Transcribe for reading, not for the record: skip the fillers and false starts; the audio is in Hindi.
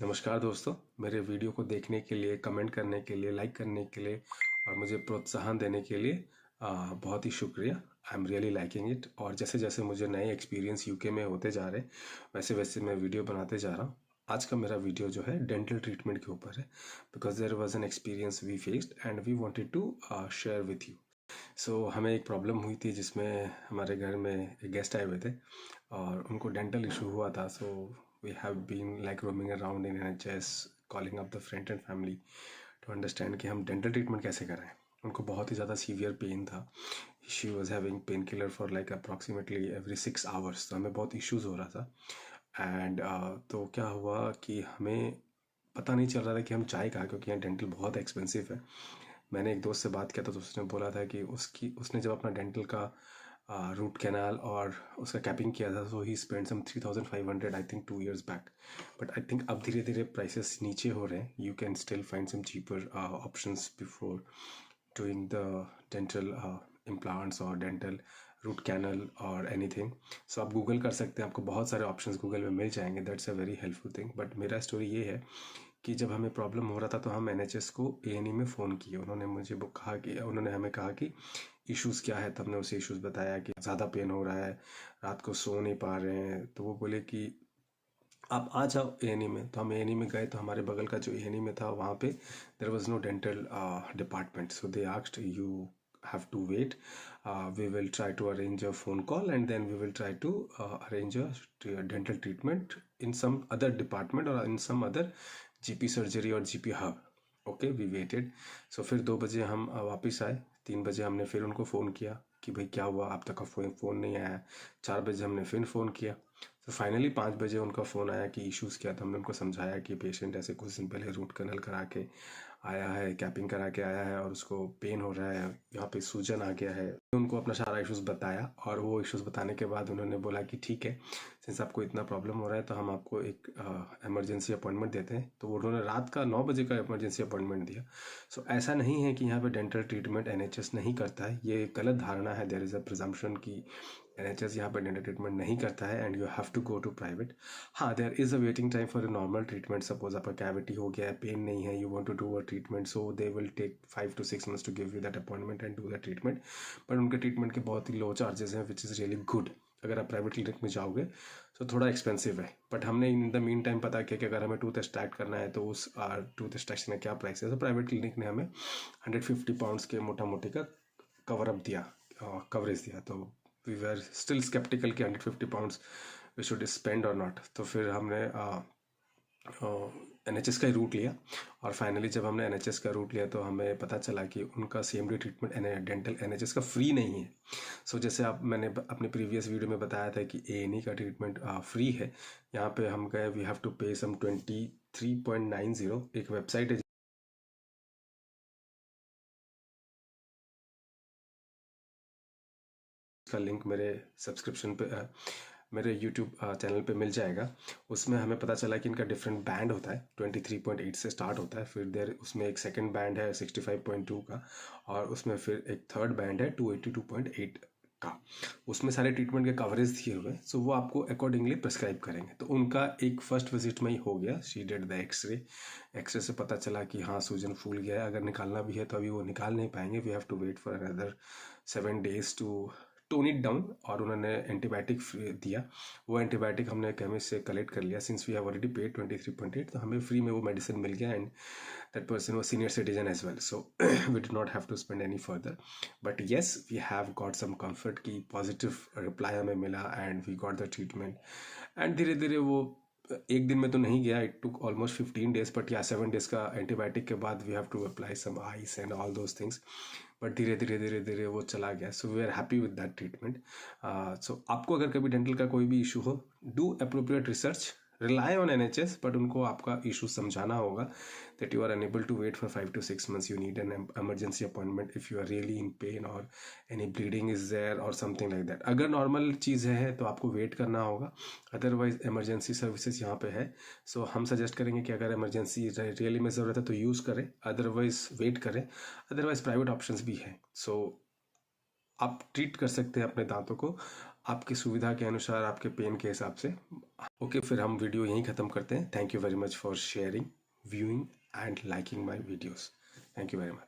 नमस्कार दोस्तों, मेरे वीडियो को देखने के लिए, कमेंट करने के लिए, लाइक करने के लिए और मुझे प्रोत्साहन देने के लिए बहुत ही शुक्रिया। I am really liking it. और जैसे जैसे मुझे नए एक्सपीरियंस यूके में होते जा रहे वैसे वैसे मैं वीडियो बनाते जा रहा हूँ। आज का मेरा वीडियो जो है डेंटल ट्रीटमेंट के ऊपर है, because there was an experience we faced and we wanted to share with you. So हमें एक प्रॉब्लम हुई थी जिसमें हमारे घर में एक गेस्ट आए हुए थे और उनको डेंटल इशू हुआ था। So we have been like roaming around in NHS, calling up the friend and family to understand कि हम डेंटल ट्रीटमेंट कैसे कराएं। उनको बहुत ही ज़्यादा सीवियर पेन था। She was having pain killer for like approximately every 6 hours. तो हमें बहुत इश्यूज़ हो रहा था। एंड तो क्या हुआ कि हमें पता नहीं चल रहा था कि हम चाय कहाँ, क्योंकि यहाँ डेंटल बहुत एक्सपेंसिव है। मैंने एक दोस्त से बात किया था तो उसने बोला था कि उसने जब अपना डेंटल का रूट कैनाल और उसका कैपिंग किया था, so he spend some 3500 I think 2 years back. But I think अब धीरे धीरे प्राइसेस नीचे हो रहे हैं। You can still find some cheaper options before doing the dental implants और डेंटल रूट कैनल और एनीथिंग। सो आप गूगल कर सकते हैं, आपको बहुत सारे ऑप्शंस गूगल में मिल जाएंगे। That's a very helpful thing. But मेरा स्टोरी ये है कि जब हमें प्रॉब्लम हो रहा था तो हम NHS को A&E में फ़ोन किए। उन्होंने हमें कहा कि इश्यूज़ क्या है। तब हमने उसे इश्यूज़ बताया कि ज़्यादा पेन हो रहा है, रात को सो नहीं पा रहे हैं। तो वो बोले कि आप आ जाओ A&E में। तो हम A&E में गए तो हमारे बगल का जो A&E में था वहाँ पे there was no dental department. So they asked you have to wait. We will try to arrange a phone call and then we will try to arrange a dental treatment in some other department or in some other GP surgery or GP hub. Okay, we waited. So फिर 2 बजे हम वापस आए। 3 बजे हमने फिर उनको फ़ोन किया कि भाई क्या हुआ, आप तक का फ़ोन नहीं आया। 4 बजे हमने फिर फ़ोन किया। तो फाइनली 5 बजे उनका फ़ोन आया कि इश्यूज़ क्या था। हमने उनको समझाया कि पेशेंट ऐसे कुछ दिन पहले रूट कैनल करा के आया है, कैपिंग करा के आया है और उसको पेन हो रहा है, यहाँ पे सूजन आ गया है। उनको अपना सारा इश्यूज़ बताया और वो इश्यूज़ बताने के बाद उन्होंने बोला कि ठीक है, सिंस आपको इतना प्रॉब्लम हो रहा है तो हम आपको एक इमरजेंसी अपॉइंटमेंट देते हैं। तो उन्होंने रात का 9 बजे का इमरजेंसी अपॉइंटमेंट दिया। सो ऐसा नहीं है कि यहाँ पे डेंटल ट्रीटमेंट NHS नहीं करता है, ये गलत धारणा है। देयर इज़ अ प्रिजम्पशन कि NHS यहाँ पर डेंटल ट्रीटमेंट नहीं करता है and you have to go to private. हाँ, there is a waiting time for a normal treatment. Suppose आपका कैविटी हो गया है, पेन नहीं है, you want to do a treatment, so they will take 5 to 6 months to give you that appointment and do the treatment. But उनके ट्रीटमेंट के बहुत ही लो चार्जेस हैं, विच इज़ रियली गुड। अगर आप प्राइवेट क्लिनिक में जाओगे तो थोड़ा एक्सपेंसिव है। बट हमने इन द मीन टाइम पता किया कि अगर हमें टूथ एक्सट्रैक्ट करना है तो उस टूथ एक्सट्रैक्शन का क्या प्राइस है। तो प्राइवेट क्लिनिक ने हमें 150 पाउंड्स के मोटा मोटी का कवरेज दिया। तो वी वर स्टिल स्केप्टिकल कि 150 पाउंड्स वी शुड स्पेंड और नॉट। तो फिर हमने NHS का ही रूट लिया। और फाइनली जब हमने NHS का रूट लिया तो हमें पता चला कि उनका CMD ट्रीटमेंट डेंटल NHS का फ्री नहीं है। सो जैसे मैंने अपने प्रीवियस वीडियो में बताया था कि A&E का ट्रीटमेंट फ्री है। यहाँ पे हम गए, वी हैव टू पे सम 23.90। एक वेबसाइट है का लिंक मेरे सब्सक्रिप्शन पे मेरे यूट्यूब चैनल पे मिल जाएगा। उसमें हमें पता चला कि इनका डिफरेंट बैंड होता है। 23.8 से स्टार्ट होता है, फिर देर उसमें एक सेकंड बैंड है 65.2 का, और उसमें फिर एक थर्ड बैंड है 282.8 का। उसमें सारे ट्रीटमेंट के कवरेज दिए हुए हैं। सो वो आपको अकॉर्डिंगली प्रिस्क्राइब करेंगे। तो उनका एक फर्स्ट विजिट में ही हो गया। शी डिड द एक्सरे से पता चला कि हाँ, सूजन फूल गया है। अगर निकालना भी है तो अभी वो निकाल नहीं पाएंगे, we have to wait for another 7 days to tone it down. और उन्होंने एंटीबायोटिक दिया। वो एंटीबायोटिक हमने केमिस्ट से कलेक्ट कर लिया। Since we have already paid 23.8, तो हमें फ्री में वो मेडिसिन मिल गया। And that person was senior citizen as well, so we did not have to spend any further. But yes, we have got some comfort की पॉजिटिव रिप्लाई हमें मिला and we got the treatment. And धीरे धीरे वो एक दिन में तो नहीं गया, it took almost 15 days, but या 7 days का एंटीबायोटिक के बाद we have to apply some ice and all those things. But धीरे धीरे धीरे धीरे वो चला गया। So we are happy with that treatment. So आपको अगर कभी डेंटल का कोई भी इशू हो, do appropriate research, rely on NHS, but उनको आपका इशू समझाना होगा that you are unable to wait for 5 to 6 months, you need an emergency appointment if you are really in pen और एनी ब्लीडिंग इज देयर और समथिंग लाइक दैट। अगर नॉर्मल चीज़ है तो आपको वेट करना होगा, अदरवाइज इमरजेंसी सर्विसेज यहाँ पे है। सो हम सजेस्ट करेंगे कि अगर इमरजेंसी रियली में ज़रूरत है तो यूज़ करें, अदरवाइज वेट करें, अदरवाइज प्राइवेट ऑप्शंस भी हैं। सो आप ट्रीट कर सकते हैं अपने दांतों को आपकी सुविधा के अनुसार, आपके पेन के हिसाब से। ओके, फिर हम वीडियो यहीं ख़त्म करते हैं। Thank you very much for sharing, viewing and liking my videos. Thank you very much.